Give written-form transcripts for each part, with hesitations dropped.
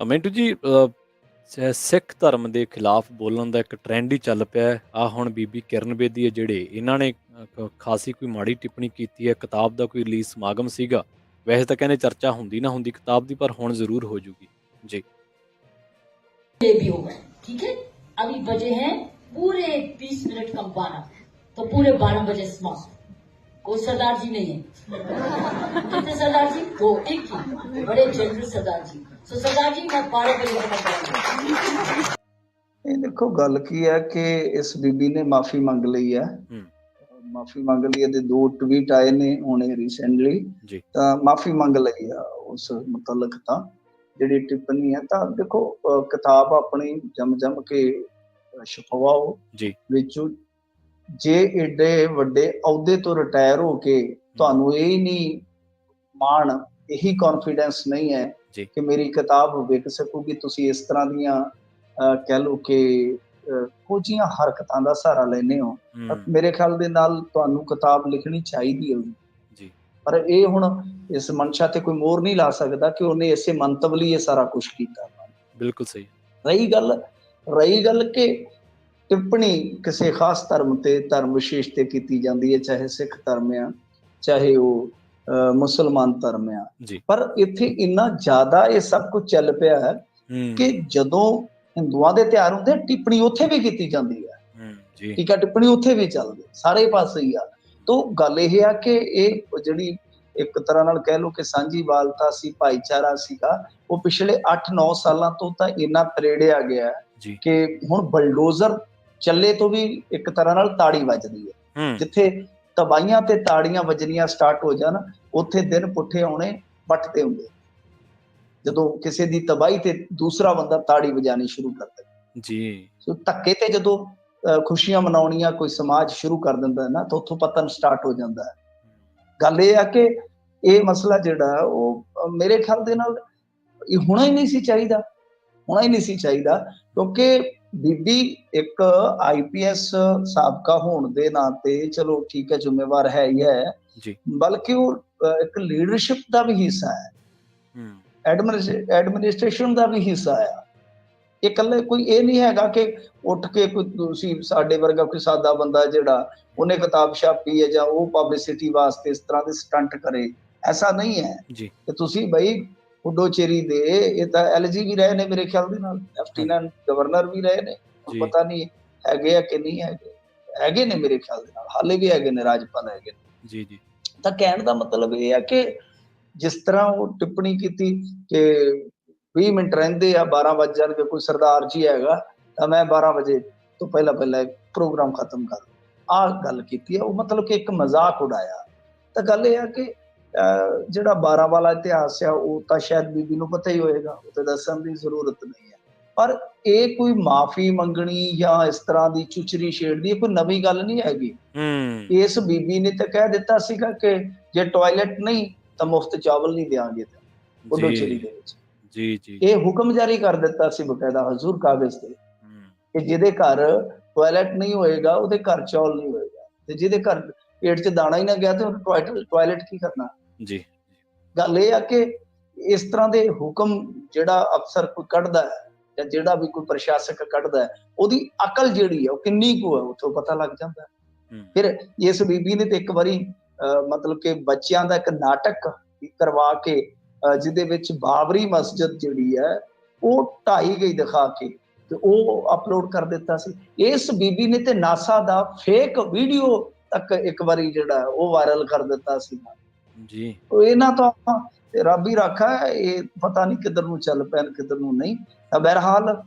ਮਿੰਟੂ ਜੀ, ਸਿੱਖ ਧਰਮ ਦੇ ਖਿਲਾਫ ਬੋਲਣ ਦਾ ਇੱਕ ਟਰੈਂਡ ਹੀ ਚੱਲ ਪਿਆ ਹੈ। ਆ ਹੁਣ ਬੀਬੀ ਕਿਰਨ ਬੇਦੀ ਹੈ ਜਿਹੜੇ ਇਹਨਾਂ ਨੇ ਖਾਸੀ ਕੋਈ ਮਾੜੀ ਟਿੱਪਣੀ ਕੀਤੀ ਹੈ। ਕਿਤਾਬ ਦਾ ਕੋਈ ਰਿਲੀਜ਼ ਸਮਾਗਮ ਸੀਗਾ। ਵੈਸੇ ਤਾਂ ਕਹਿੰਦੇ ਚਰਚਾ ਹੁੰਦੀ ਨਾ ਹੁੰਦੀ ਕਿਤਾਬ ਦੀ, ਪਰ ਹੁਣ ਜ਼ਰੂਰ ਹੋ ਜੂਗੀ ਜੀ। ये भी हो गए, ठीक है। अभी बजे हैं पूरे 30 मिनट कम 12, तो पूरे 12 बजे समाप्त। कोई सरदार जी नहीं है। कितने सरदार जी? दो, एक ही बड़े जनरल सरदार जी। तो सरदार जी मैं 12 बजे तक करूंगा। ਇਹ ਦੇਖੋ ਗੱਲ ਕੀ ਹੈ ਕਿ ਇਸ ਬੀਬੀ ਨੇ ਮਾਫੀ ਮੰਗ ਲਈ ਹੈ। ਮਾਫੀ ਮੰਗ ਲਈ, ਇਹਦੇ 2 ਟਵੀਟ ਆਏ ਨੇ ਹੁਣੇ ਰੀਸੈਂਟਲੀ, ਤਾਂ ਮਾਫੀ ਮੰਗ ਲਈ ਆ ਉਸ ਮੁਤਲਕ। ਤਾਂ ਜਿਹੜੀ ਟਿੱਪਣੀ ਹੈ ਤਾਂ ਦੇਖੋ, ਕਿਤਾਬ ਆਪਣੀ ਜਮ ਕੇ ਛਪਵਾਓ ਵਿੱਚੋਂ। ਜੇ ਏਡੇ ਵੱਡੇ ਅਹੁਦੇ ਤੋਂ ਰਿਟਾਇਰ ਹੋ ਕੇ ਤੁਹਾਨੂੰ ਇਹ ਨਹੀਂ ਮਾਣ, ਇਹੀ ਕੌਨਫੀਡੈਂਸ ਨਹੀਂ ਹੈ ਕਿ ਮੇਰੀ ਕਿਤਾਬ ਵਿਕ ਸਕੂਗੀ, ਤੁਸੀਂ ਇਸ ਤਰ੍ਹਾਂ ਦੀਆਂ ਕਹਿ ਲਓ ਕਿ ਕੁਝ ਹਰਕਤਾਂ ਦਾ ਸਹਾਰਾ ਲੈਂਦੇ ਹੋ, ਤਾਂ ਮੇਰੇ ਖਿਆਲ ਦੇ ਨਾਲ ਤੁਹਾਨੂੰ ਕਿਤਾਬ ਲਿਖਣੀ ਚਾਹੀਦੀ ਹੋਊਗੀ। ਪਰ ਇਹ ਹੁਣ ਇਸ ਮਨਸ਼ਾ ਤੇ ਕੋਈ ਮੋਹਰ ਨਹੀਂ ਲਾ ਸਕਦਾ ਕਿ ਉਹਨੇ ਇਸੇ ਮੰਤਵ ਲਈ ਇਹ ਸਾਰਾ ਕੁਝ ਕੀਤਾ। ਬਿਲਕੁਲ ਸਹੀ। ਰਹੀ ਗੱਲ ਕਿ ਟਿੱਪਣੀ ਕਿਸੇ ਖਾਸ ਧਰਮ ਤੇ, ਧਰਮ ਵਿਸ਼ੇਸ਼ ਤੇ ਕੀਤੀ ਜਾਂਦੀ ਹੈ, ਚਾਹੇ ਸਿੱਖ ਧਰਮ ਆ, ਚਾਹੇ ਉਹ ਮੁਸਲਮਾਨ ਧਰਮ ਆ, ਪਰ ਇੱਥੇ ਇੰਨਾ ਜ਼ਿਆਦਾ ਇਹ ਸਭ ਕੁਝ ਚੱਲ ਪਿਆ ਹੈ ਕਿ ਜਦੋਂ ਹਿੰਦੂਆਂ ਦੇ ਤਿਉਹਾਰ ਹੁੰਦੇ ਟਿੱਪਣੀ ਉੱਥੇ ਵੀ ਕੀਤੀ ਜਾਂਦੀ ਹੈ। ਠੀਕ ਹੈ, ਟਿੱਪਣੀ ਉੱਥੇ ਵੀ ਚੱਲਦੀ, ਸਾਰੇ ਪਾਸੇ ਹੀ ਆ। ਤਾਂ ਗੱਲ ਇਹ ਆ ਕਿ ਇਹ ਜਿਹੜੀ ਇੱਕ ਤਰ੍ਹਾਂ ਨਾਲ ਕਹਿ ਲਓ ਕਿ ਸਾਂਝੀਵਾਲਤਾ ਸੀ, ਭਾਈਚਾਰਾ ਸੀਗਾ, ਉਹ ਪਿਛਲੇ 8-9 ਸਾਲਾਂ ਤੋਂ ਤਾਂ ਇੰਨਾ ਪਰੇੜਿਆ ਗਿਆ ਕਿ ਹੁਣ ਬਲਡੋਜ਼ਰ ਚੱਲੇ ਤੋਂ ਵੀ ਇੱਕ ਤਰ੍ਹਾਂ ਨਾਲ ਤਾੜੀ ਵੱਜਦੀ ਹੈ। ਜਿੱਥੇ ਤਬਾਹੀਆਂ ਤੇ ਤਾੜੀਆਂ ਵੱਜਣੀਆਂ ਸਟਾਰਟ ਹੋ ਜਾਣ, ਉੱਥੇ ਦਿਨ ਪੁੱਠੇ ਆਉਣੇ ਵੱਟਦੇ ਹੁੰਦੇ। ਜਦੋਂ ਕਿਸੇ ਦੀ ਤਬਾਹੀ ਤੇ ਦੂਸਰਾ ਬੰਦਾ ਤਾੜੀ ਵਜਾਣੀ ਸ਼ੁਰੂ ਕਰ ਦਿੰਦਾ, ਸੋ ਧੱਕੇ ਤੇ ਜਦੋਂ ਖੁਸ਼ੀਆਂ ਮਨਾਉਣੀਆਂ ਕੋਈ ਸਮਾਜ ਸ਼ੁਰੂ ਕਰ ਦਿੰਦਾ ਨਾ, ਤਾਂ ਉੱਥੋਂ ਪਤਨ ਸਟਾਰਟ ਹੋ ਜਾਂਦਾ ਹੈ। ਗੱਲ ਇਹ ਆ ਕਿ ਇਹ ਮਸਲਾ ਜਿਹੜਾ ਉਹ ਮੇਰੇ ਖਿਆਲ ਦੇ ਨਾਲ ਇਹ ਹੋਣਾ ਹੀ ਨਹੀਂ ਸੀ ਚਾਹੀਦਾ, ਕਿਉਂਕਿ ਬੀਬੀ ਇੱਕ IPS ਸਾਬਕਾ ਹੋਣ ਦੇ ਨਾਤੇ ਚਲੋ ਠੀਕ ਹੈ, ਜ਼ਿੰਮੇਵਾਰ ਹੈ ਹੀ ਹੈ, ਬਲਕਿ ਉਹ ਇੱਕ ਲੀਡਰਸ਼ਿਪ ਦਾ ਵੀ ਹਿੱਸਾ ਹੈ, ਐਡਮਿਨਿਸਟ੍ਰੇਸ਼ਨ ਦਾ ਵੀ ਹਿੱਸਾ ਆ। ਇਹ ਇਕੱਲੇ ਕੋਈ ਇਹ ਨਹੀਂ ਹੈਗਾ ਕਿ ਉੱਠ ਕੇ ਕੋਈ ਤੁਸੀਂ ਸਾਡੇ ਵਰਗਾ ਕੋਈ ਸਾਦਾ ਬੰਦਾ ਜਿਹੜਾ ਉਹਨੇ ਕਿਤਾਬ ਛਾਪੀ ਹੈ ਜਾਂ ਉਹ ਪਬਲਿਸਿਟੀ ਵਾਸਤੇ ਇਸ ਤਰ੍ਹਾਂ ਦੇ ਸਟੰਟ ਕਰੇ, ਐਸਾ ਨਹੀਂ ਹੈ। ਤੇ ਤੁਸੀਂ ਬਈ ਪੁਡੋਚੇਰੀ ਦੇ ਇਹ ਤਾਂ LG ਵੀ ਰਹੇ ਨੇ ਮੇਰੇ ਖਿਆਲ ਦੇ ਨਾਲ, ਲੈਫਟੀਨੈਂਟ ਗਵਰਨਰ ਵੀ ਰਹੇ ਨੇ, ਪਤਾ ਨਹੀਂ ਹੈਗੇ ਆ ਕਿ ਨਹੀਂ ਹੈਗੇ ਨੇ ਮੇਰੇ ਖਿਆਲ ਦੇ ਨਾਲ, ਹਾਲੇ ਵੀ ਹੈਗੇ ਨੇ, ਰਾਜਪਾਲ ਹੈਗੇ ਨੇ। ਤਾਂ ਕਹਿਣ ਦਾ ਮਤਲਬ ਇਹ ਹੈ ਕਿ ਜਿਸ ਤਰ੍ਹਾਂ ਉਹ ਟਿੱਪਣੀ ਕੀਤੀ ਕਿ 20 ਮਿੰਟ ਰਹਿੰਦੇ ਆ 12 ਵੱਜ ਜਾਣਗੇ, ਕੋਈ ਸਰਦਾਰ ਜੀ ਹੈਗਾ ਤਾਂ ਮੈਂ 12 ਵਜੇ ਤੋਂ ਪਹਿਲਾਂ ਪ੍ਰੋਗਰਾਮ ਖਤਮ ਕਰ ਆਹ ਗੱਲ ਕੀਤੀ ਹੈ। ਉਹ ਮਤਲਬ ਕਿ ਇੱਕ ਮਜ਼ਾਕ ਉਡਾਇਆ। ਤਾਂ ਗੱਲ ਇਹ ਆ ਕਿ ਜਿਹੜਾ 12 ਵਾਲਾ ਇਤਿਹਾਸ ਆ ਉਹ ਤਾਂ ਸ਼ਾਇਦ ਬੀਬੀ ਨੂੰ ਪਤਾ ਹੀ ਹੋਏਗਾ, ਉਹ ਤੇ ਦੱਸਣ ਦੀ ਜ਼ਰੂਰਤ ਨਹੀਂ ਹੈ। ਪਰ ਇਹ ਕੋਈ ਮਾਫੀ ਮੰਗਣੀ ਜਾਂ ਇਸ ਤਰ੍ਹਾਂ ਦੀ ਚੁਚਰੀ ਛੇੜਦੀ ਕੋਈ ਨਵੀਂ ਗੱਲ ਨਹੀਂ ਹੈਗੀ। ਇਸ ਬੀਬੀ ਨੇ ਤਾਂ ਕਹਿ ਦਿੱਤਾ ਸੀਗਾ ਕਿ ਜੇ ਟਾਇਲਟ ਨਹੀਂ ਤਾਂ ਮੁਫਤ ਚਾਵਲ ਨਹੀਂ ਦਿਆਂਗੇ ਪੁਡੂਚੇਰੀ ਦੇ ਵਿੱਚ। ਇਹ ਹੁਕਮ ਜਾਰੀ ਕਰ ਦਿੱਤਾ ਸੀ ਬਕਾਇਦਾ ਹਜ਼ੂਰ ਕਾਗਜ਼ ਤੇ ਕਿ ਜਿਹਦੇ ਘਰ ਟਾਇਲਟ ਨਹੀਂ ਹੋਏਗਾ ਉਹਦੇ ਘਰ ਚੌਲ ਨਹੀਂ ਹੋਏਗਾ, ਤੇ ਜਿਹਦੇ ਘਰ ਪੇਟ 'ਚ ਦਾਣਾ ਹੀ ਨਾ ਗਿਆ ਤੇ ਟਾਇਲਟ ਕੀ ਕਰਨਾ। ਗੱਲ ਇਹ ਆ ਕਿ ਇਸ ਤਰ੍ਹਾਂ ਦੇ ਹੁਕਮ ਜਿਹੜਾ ਅਫਸਰ ਕੋਈ ਕੱਢਦਾ ਹੈ ਜਾਂ ਜਿਹੜਾ ਵੀ ਕੋਈ ਪ੍ਰਸ਼ਾਸਕ ਕੱਢਦਾ ਹੈ, ਉਹਦੀ ਅਕਲ ਜਿਹੜੀ ਹੈ ਉਹ ਕਿੰਨੀ ਕੁ ਹੈ ਉੱਥੋਂ ਪਤਾ ਲੱਗ ਜਾਂਦਾ। ਫਿਰ ਇਸ ਬੀਬੀ ਨੇ ਤੇ ਇੱਕ ਵਾਰੀ ਮਤਲਬ ਕਿ ਬੱਚਿਆਂ ਦਾ ਇੱਕ ਨਾਟਕ ਕਰਵਾ ਕੇ ਜਿਹਦੇ ਵਿੱਚ ਬਾਬਰੀ ਮਸਜਿਦ ਜਿਹੜੀ ਹੈ ਉਹ ਢਾਈ ਗਈ ਦਿਖਾ ਕੇ ਤੇ ਉਹ ਅਪਲੋਡ ਕਰ ਦਿੱਤਾ ਸੀ। ਇਸ ਬੀਬੀ ਨੇ ਤੇ ਨਾਸਾ ਦਾ ਫੇਕ ਵੀਡੀਓ ਤੱਕ ਇੱਕ ਵਾਰੀ ਜਿਹੜਾ ਉਹ ਵਾਇਰਲ ਕਰ ਦਿੱਤਾ ਸੀ। ਇਹਨਾਂ ਤੋਂ ਰੱਬ ਹੀ ਰਾਖਾ, ਇਹ ਪਤਾ ਨਹੀਂ ਕਿੱਧਰ ਨੂੰ ਚੱਲ ਪੈਣ ਕਿੱਧਰ ਨੂੰ ਨਹੀਂ। ਤਾਂ ਬਹਰਹਾਲ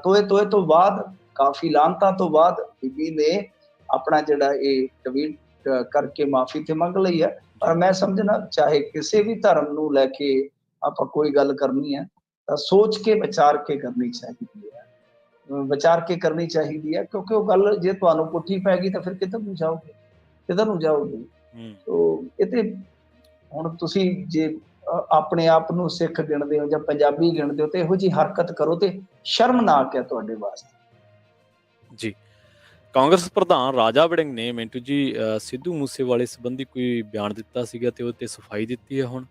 ਤੋਏ ਤੋਂ ਬਾਅਦ, ਕਾਫੀ ਲਾਹਨਤਾਂ ਤੋਂ ਬਾਅਦ ਬੀਬੀ ਨੇ ਆਪਣਾ ਜਿਹੜਾ ਇਹ ਟਵੀਟ ਕਰਕੇ ਮਾਫੀ ਤੇ ਮੰਗ ਲਈ ਹੈ। ਪਰ ਮੈਂ ਸਮਝਣਾ ਚਾਹੇ ਕਿਸੇ ਵੀ ਧਰਮ ਨੂੰ ਲੈ ਕੇ ਆਪਾਂ ਕੋਈ ਗੱਲ ਕਰਨੀ ਹੈ ਤਾਂ ਸੋਚ ਕੇ ਵਿਚਾਰ ਕੇ ਕਰਨੀ ਚਾਹੀਦੀ ਹੈ, ਕਿਉਂਕਿ ਉਹ ਗੱਲ ਜੇ ਤੁਹਾਨੂੰ ਪੁੱਠੀ ਪੈ ਗਈ ਤਾਂ ਫਿਰ ਕਿੱਧਰ ਨੂੰ ਜਾਓਗੇ। ਇਹ ਤੇ ਹੁਣ ਤੁਸੀਂ ਜੇ ਆਪਣੇ ਆਪ ਨੂੰ ਸਿੱਖ ਗਿਣਦੇ ਹੋ ਜਾਂ ਪੰਜਾਬੀ ਗਿਣਦੇ ਹੋ ਤੇ ਇਹੋ ਜਿਹੀ ਹਰਕਤ ਕਰੋ ਤੇ ਸ਼ਰਮਨਾਕ ਹੈ ਤੁਹਾਡੇ ਵਾਸਤੇ। ਕਾਂਗਰਸ ਪ੍ਰਧਾਨ ਰਾਜਾ ਵੜਿੰਗ ਨੇ ਮਿੰਟੂ ਜੀ ਸਿੱਧੂ ਮੂਸੇਵਾਲੇ ਸੰਬੰਧੀ ਕੋਈ ਬਿਆਨ ਦਿੱਤਾ ਸੀਗਾ ਤੇ ਉਹ ਤੇ ਸਫਾਈ ਦਿੱਤੀ ਹੈ ਹੁਣ।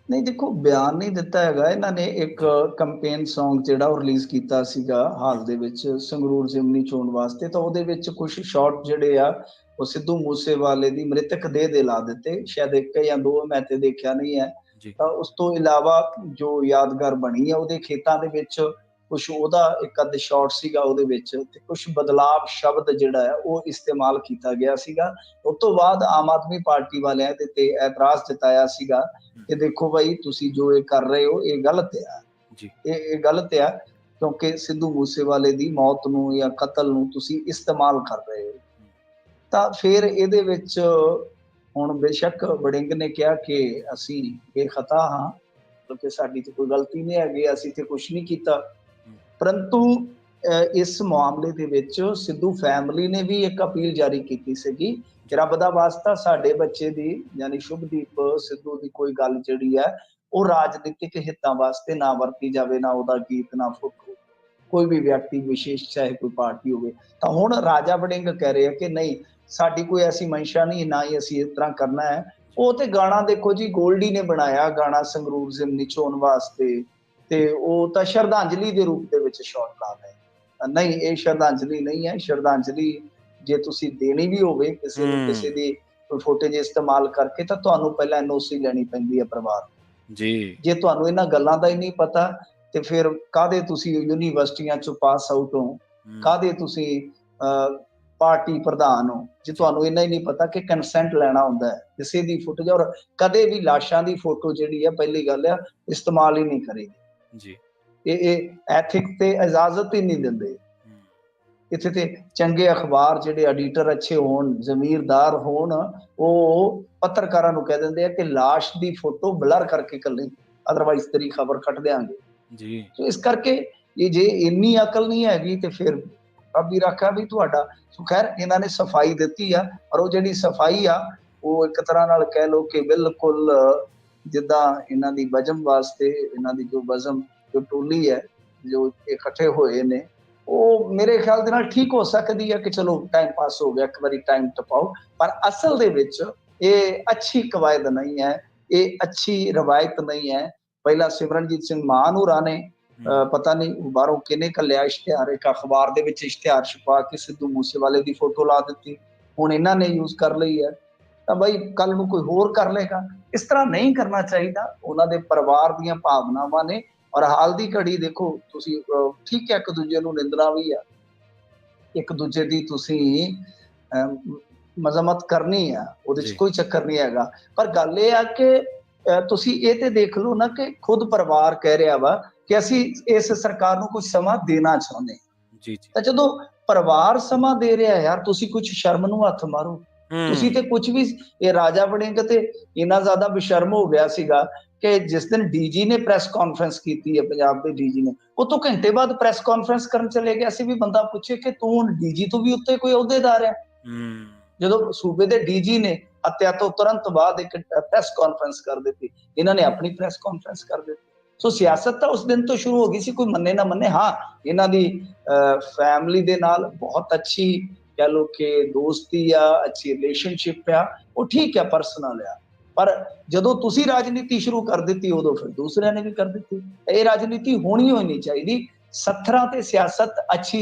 ਨਹੀਂ ਦੇਖੋ, ਬਿਆਨ ਨਹੀਂ ਦਿੱਤਾ ਹੈਗਾ ਇਹਨਾਂ ਨੇ। ਇੱਕ ਕੰਪੇਨ Song ਜਿਹੜਾ ਉਹ ਰਿਲੀਜ਼ ਕੀਤਾ ਸੀਗਾ ਹਾਲ ਦੇ ਵਿੱਚ ਸੰਗਰੂਰ ਜ਼ਿਮਨੀ ਚੋਣ ਵਾਸਤੇ, ਤਾਂ ਉਹਦੇ ਵਿੱਚ ਕੁਝ ਸ਼ਾਟ ਜਿਹੜੇ ਆ ਉਹ ਸਿੱਧੂ ਮੂਸੇਵਾਲੇ ਦੀ ਮ੍ਰਿਤਕ ਦੇਹ ਦੇ ਲਾ ਦਿੱਤੇ, ਸ਼ਾਇਦ ਇੱਕ ਜਾਂ ਦੋ, ਮੈਂ ਤੇ ਦੇਖਿਆ ਨਹੀਂ ਹੈ। ਤਾਂ ਉਸ ਤੋਂ ਇਲਾਵਾ ਜੋ ਯਾਦਗਾਰ ਬਣੀ ਆ ਉਹਦੇ ਖੇਤਾਂ ਦੇ ਵਿੱਚ ਕੁਛ ਉਹਦਾ ਇੱਕ ਅੱਧ ਸ਼ਾਟ ਸੀਗਾ ਉਹਦੇ ਵਿੱਚ, ਤੇ ਕੁਛ ਬਦਲਾਵ ਸ਼ਬਦ ਜਿਹੜਾ ਹੈ ਉਹ ਇਸਤੇਮਾਲ ਕੀਤਾ ਗਿਆ ਸੀਗਾ। ਉਸ ਤੋਂ ਬਾਅਦ ਆਮ ਆਦਮੀ ਪਾਰਟੀ ਵਾਲਿਆਂ ਦੇ ਤੇ ਐਤਰਾਜ਼ ਜਤਾਇਆ ਸੀਗਾ ਕਿ ਦੇਖੋ ਭਾਈ, ਤੁਸੀਂ ਜੋ ਇਹ ਕਰ ਰਹੇ ਹੋ ਇਹ ਗਲਤ ਆ, ਇਹ ਗਲਤ ਆ, ਕਿਉਂਕਿ ਸਿੱਧੂ ਮੂਸੇਵਾਲੇ ਦੀ ਮੌਤ ਨੂੰ ਜਾਂ ਕਤਲ ਨੂੰ ਤੁਸੀਂ ਇਸਤੇਮਾਲ ਕਰ ਰਹੇ ਹੋ। ਤਾਂ ਫਿਰ ਇਹਦੇ ਵਿੱਚ ਹੁਣ ਬੇਸ਼ੱਕ ਵੜਿੰਗ ਨੇ ਕਿਹਾ ਕਿ ਅਸੀਂ ਬੇਖਤਾ ਹਾਂ, ਕਿਉਂਕਿ ਸਾਡੀ ਤੇ ਕੋਈ ਗਲਤੀ ਨਹੀਂ ਹੈਗੀ, ਅਸੀਂ ਤੇ ਕੁਛ ਨਹੀਂ ਕੀਤਾ। ਪਰੰਤੂ ਇਸ ਮਾਮਲੇ ਦੇ ਵਿੱਚ ਸਿੱਧੂ ਫੈਮਿਲੀ ਨੇ ਵੀ ਇੱਕ ਅਪੀਲ ਜਾਰੀ ਕੀਤੀ ਸੀਗੀ ਕਿ ਰੱਬ ਦਾ ਵਾਸਤਾ ਸਾਡੇ ਬੱਚੇ ਦੀ, ਯਾਨੀ ਸ਼ੁਭਦੀਪ ਸਿੱਧੂ ਦੀ ਕੋਈ ਗੱਲ ਜਿਹੜੀ ਹੈ ਉਹ ਰਾਜਨੀਤਿਕ ਹਿੱਤਾਂ ਵਾਸਤੇ ਨਾ ਵਰਤੀ ਜਾਵੇ, ਨਾ ਉਹਦਾ ਗੀਤ, ਨਾ ਫੋਟੋ, ਕੋਈ ਵੀ ਵਿਅਕਤੀ ਵਿਸ਼ੇਸ਼, ਚਾਹੇ ਕੋਈ ਪਾਰਟੀ ਹੋਵੇ। ਤਾਂ ਹੁਣ ਰਾਜਾ ਵੜਿੰਗ ਕਹਿ ਰਹੇ ਆ ਕਿ ਨਹੀਂ, ਸਾਡੀ ਕੋਈ ਐਸੀ ਮਨਸ਼ਾ ਨਹੀਂ, ਨਾ ਹੀ ਅਸੀਂ ਇਸ ਤਰ੍ਹਾਂ ਕਰਨਾ ਹੈ। ਉਹ ਤੇ ਗਾਣਾ ਦੇਖੋ ਜੀ, ਗੋਲਡੀ ਨੇ ਬਣਾਇਆ ਗਾਣਾ ਸੰਗਰੂਰ ਜ਼ਿਮਨੀ ਚੋਣ ਵਾਸਤੇ, ਤੇ ਉਹ ਤਾਂ ਸ਼ਰਧਾਂਜਲੀ ਦੇ ਰੂਪ ਦੇ ਵਿੱਚ ਸ਼ਾਟ ਲਾ ਰਹੇ। ਨਹੀਂ, ਇਹ ਸ਼ਰਧਾਂਜਲੀ ਨਹੀਂ ਹੈ। ਸ਼ਰਧਾਂਜਲੀ ਜੇ ਤੁਸੀਂ ਦੇਣੀ ਵੀ ਹੋਵੇ ਕਿਸੇ ਨੂੰ, ਕਿਸੇ ਦੀ ਕੋਈ ਫੁਟੇਜ ਇਸਤੇਮਾਲ ਕਰਕੇ, ਤਾਂ ਤੁਹਾਨੂੰ ਪਹਿਲਾਂ NOC ਲੈਣੀ ਪੈਂਦੀ ਹੈ ਪਰਿਵਾਰ ਜੀ। ਜੇ ਤੁਹਾਨੂੰ ਇਹਨਾਂ ਗੱਲਾਂ ਦਾ ਹੀ ਨਹੀਂ ਪਤਾ, ਤੇ ਫਿਰ ਕਾਹਦੇ ਤੁਸੀਂ ਯੂਨੀਵਰਸਿਟੀਆਂ ਚੋਂ ਪਾਸ ਆਊਟ ਹੋ, ਕਾਹਦੇ ਤੁਸੀਂ ਪਾਰਟੀ ਪ੍ਰਧਾਨ ਹੋ, ਜੇ ਤੁਹਾਨੂੰ ਇਹਨਾਂ ਹੀ ਨਹੀਂ ਪਤਾ ਕਿ ਕੰਸੈਂਟ ਲੈਣਾ ਹੁੰਦਾ ਹੈ ਕਿਸੇ ਦੀ ਫੁਟੇਜ। ਔਰ ਕਦੇ ਵੀ ਲਾਸ਼ਾਂ ਦੀ ਫੋਟੋ ਜਿਹੜੀ ਹੈ, ਪਹਿਲੀ ਗੱਲ ਆ, ਇਸਤੇਮਾਲ ਹੀ ਨਹੀਂ ਕਰੇਗੀ ਜੀ। ਇਹ ਐਥਿਕ ਤੇ ਇਜਾਜ਼ਤ ਹੀ ਨਹੀਂ ਦਿੰਦੇ। ਇੱਥੇ ਤੇ ਚੰਗੇ ਅਖਬਾਰ ਜਿਹੜੇ ਐਡੀਟਰ ਅੱਛੇ ਹੋਣ, ਜ਼ਮੀਰਦਾਰ ਹੋਣ, ਉਹ ਪੱਤਰਕਾਰਾਂ ਨੂੰ ਕਹਿ ਦਿੰਦੇ ਆ ਕਿ ਲਾਸ਼ ਦੀ ਫੋਟੋ ਬਲਰ ਕਰਕੇ ਕੱਲੀ, ਅਦਰਵਾਈਜ਼ ਤੇਰੀ ਖਬਰ ਕੱਟ ਦਿਆਂਗੇ ਜੀ। ਸੋ ਇਸ ਕਰਕੇ ਇਹ ਜੇ ਇੰਨੀ ਅਕਲ ਨਹੀਂ ਹੈਗੀ ਤੇ ਫਿਰ ਰੱਬ ਹੀ ਰਾਖਾ ਵੀ ਤੁਹਾਡਾ। ਸੋ ਖੈਰ, ਇਹਨਾਂ ਨੇ ਸਫਾਈ ਦਿੱਤੀ ਆ, ਔਰ ਉਹ ਜਿਹੜੀ ਸਫਾਈ ਆ ਉਹ ਇੱਕ ਤਰ੍ਹਾਂ ਨਾਲ ਕਹਿ ਲਓ ਕਿ ਬਿਲਕੁਲ ਜਿੱਦਾਂ ਇਹਨਾਂ ਦੀ ਬਜ਼ਮ ਵਾਸਤੇ, ਇਹਨਾਂ ਦੀ ਜੋ ਬਜ਼ਮ, ਜੋ ਟੋਲੀ ਹੈ, ਜੋ ਇਕੱਠੇ ਹੋਏ ਨੇ, ਉਹ ਮੇਰੇ ਖਿਆਲ ਦੇ ਨਾਲ ਠੀਕ ਹੋ ਸਕਦੀ ਹੈ ਕਿ ਚਲੋ ਟਾਈਮ ਪਾਸ ਹੋ ਗਿਆ, ਇੱਕ ਵਾਰੀ ਟਾਈਮ ਟਪਾਓ। ਪਰ ਅਸਲ ਦੇ ਵਿੱਚ ਇਹ ਅੱਛੀ ਕਵਾਇਦ ਨਹੀਂ ਹੈ, ਇਹ ਅੱਛੀ ਰਵਾਇਤ ਨਹੀਂ ਹੈ। ਪਹਿਲਾਂ ਸਿਮਰਨਜੀਤ ਸਿੰਘ ਮਾਨ ਹੋਰਾਂ ਨੇ ਪਤਾ ਨਹੀਂ ਬਾਹਰੋਂ ਕਿਹਨੇ ਘੱਲਿਆ ਇਸ਼ਤਿਹਾਰ, ਇੱਕ ਅਖਬਾਰ ਦੇ ਵਿੱਚ ਇਸ਼ਤਿਹਾਰ ਛਪਾ ਕੇ ਸਿੱਧੂ ਮੂਸੇਵਾਲੇ ਦੀ ਫੋਟੋ ਲਾ ਦਿੱਤੀ, ਹੁਣ ਇਹਨਾਂ ਨੇ ਯੂਜ਼ ਕਰ ਲਈ ਹੈ। ਤਾਂ ਬਈ ਕੱਲ ਨੂੰ ਕੋਈ ਹੋਰ ਕਰ ਲਏਗਾ। ਇਸ ਤਰ੍ਹਾਂ ਨਹੀਂ ਕਰਨਾ ਚਾਹੀਦਾ। ਉਹਨਾਂ ਦੇ ਪਰਿਵਾਰ ਦੀਆਂ ਭਾਵਨਾਵਾਂ ਨੇ, ਔਰ ਹਾਲ ਦੀ ਘੜੀ ਦੇਖੋ ਤੁਸੀਂ, ਠੀਕ ਹੈ ਇੱਕ ਦੂਜੇ ਨੂੰ ਨਿੰਦਣਾ ਵੀ ਆ, ਇੱਕ ਦੂਜੇ ਦੀ ਤੁਸੀਂ ਮਜ਼ਮਤ ਕਰਨੀ ਆ, ਉਹਦੇ ਚ ਕੋਈ ਚੱਕਰ ਨਹੀਂ ਹੈਗਾ। ਪਰ ਗੱਲ ਇਹ ਆ ਕਿ ਤੁਸੀਂ ਇਹ ਤੇ ਦੇਖ ਲਓ ਨਾ ਕਿ ਖੁਦ ਪਰਿਵਾਰ ਕਹਿ ਰਿਹਾ ਵਾ ਕਿ ਅਸੀਂ ਇਸ ਸਰਕਾਰ ਨੂੰ ਕੁਝ ਸਮਾਂ ਦੇਣਾ ਚਾਹੁੰਦੇ ਜੀ। ਤਾਂ ਜਦੋਂ ਪਰਿਵਾਰ ਸਮਾਂ ਦੇ ਰਿਹਾ ਯਾਰ, ਤੁਸੀਂ ਕੁਝ ਸ਼ਰਮ ਨੂੰ ਹੱਥ ਮਾਰੋ। ਤੁਸੀਂ ਤੇ ਕੁਝ ਵੀ, ਇਹ ਰਾਜਾ ਵੜਿੰਗ ਤੇ ਇੰਨਾ ਜ਼ਿਆਦਾ ਬੇਸ਼ਰਮ ਹੋ ਗਿਆ ਸੀਗਾ ਕਿ ਜਿਸ ਦਿਨ ਡੀਜੀ ਨੇ ਪ੍ਰੈਸ ਕਾਨਫਰੰਸ ਕੀਤੀ ਹੈ, ਪੰਜਾਬ ਦੇ ਡੀਜੀ ਨੇ, ਉਹ ਤੋਂ ਘੰਟੇ ਬਾਅਦ ਪ੍ਰੈਸ ਕਾਨਫਰੰਸ ਕਰਨ ਚਲੇ ਗਿਆ ਸੀ ਵੀ ਬੰਦਾ ਪੁੱਛੇ ਕਿ ਤੂੰ ਹੁਣ ਡੀਜੀ ਤੋਂ ਵੀ ਉੱਤੇ ਕੋਈ ਅਹੁਦੇਦਾਰ ਹੈ। ਜਦੋਂ ਸੂਬੇ ਦੇ ਡੀਜੀ ਨੇ ਹੱਤਿਆ ਤੋਂ ਤੁਰੰਤ ਬਾਅਦ ਇੱਕ ਪ੍ਰੈਸ ਕਾਨਫਰੰਸ ਕਰ ਦਿੱਤੀ, ਇਹਨਾਂ ਨੇ ਆਪਣੀ ਪ੍ਰੈਸ ਕਾਨਫਰੰਸ ਕਰ ਦਿੱਤੀ। ਸੋ ਸਿਆਸਤ ਤਾਂ ਉਸ ਦਿਨ ਤੋਂ ਸ਼ੁਰੂ ਹੋ ਗਈ ਸੀ, ਕੋਈ ਮੰਨੇ ਨਾ ਮੰਨੇ। ਹਾਂ, ਇਹਨਾਂ ਦੀ ਫੈਮਿਲੀ ਦੇ ਨਾਲ ਬਹੁਤ ਅੱਛੀ ਕਹਿ ਲਓ ਕਿ ਦੋਸਤੀ ਆ, ਅੱਛੀ ਰਿਲੇਸ਼ਨਸ਼ਿਪ ਆ, ਉਹ ਠੀਕ ਹੈ, ਪਰਸਨਲ ਆ। ਪਰ ਜਦੋਂ ਤੁਸੀਂ ਰਾਜਨੀਤੀ ਸ਼ੁਰੂ ਕਰ ਦਿੱਤੀ, ਉਦੋਂ ਫਿਰ ਦੂਸਰਿਆਂ ਨੇ ਵੀ ਕਰ ਦਿੱਤੀ। ਇਹ ਰਾਜਨੀਤੀ ਹੋਣੀ ਹੋਈ ਨਹੀਂ ਚਾਹੀਦੀ। ਸੱਥਰਾਂ ਤੇ ਸਿਆਸਤ ਅੱਛੀ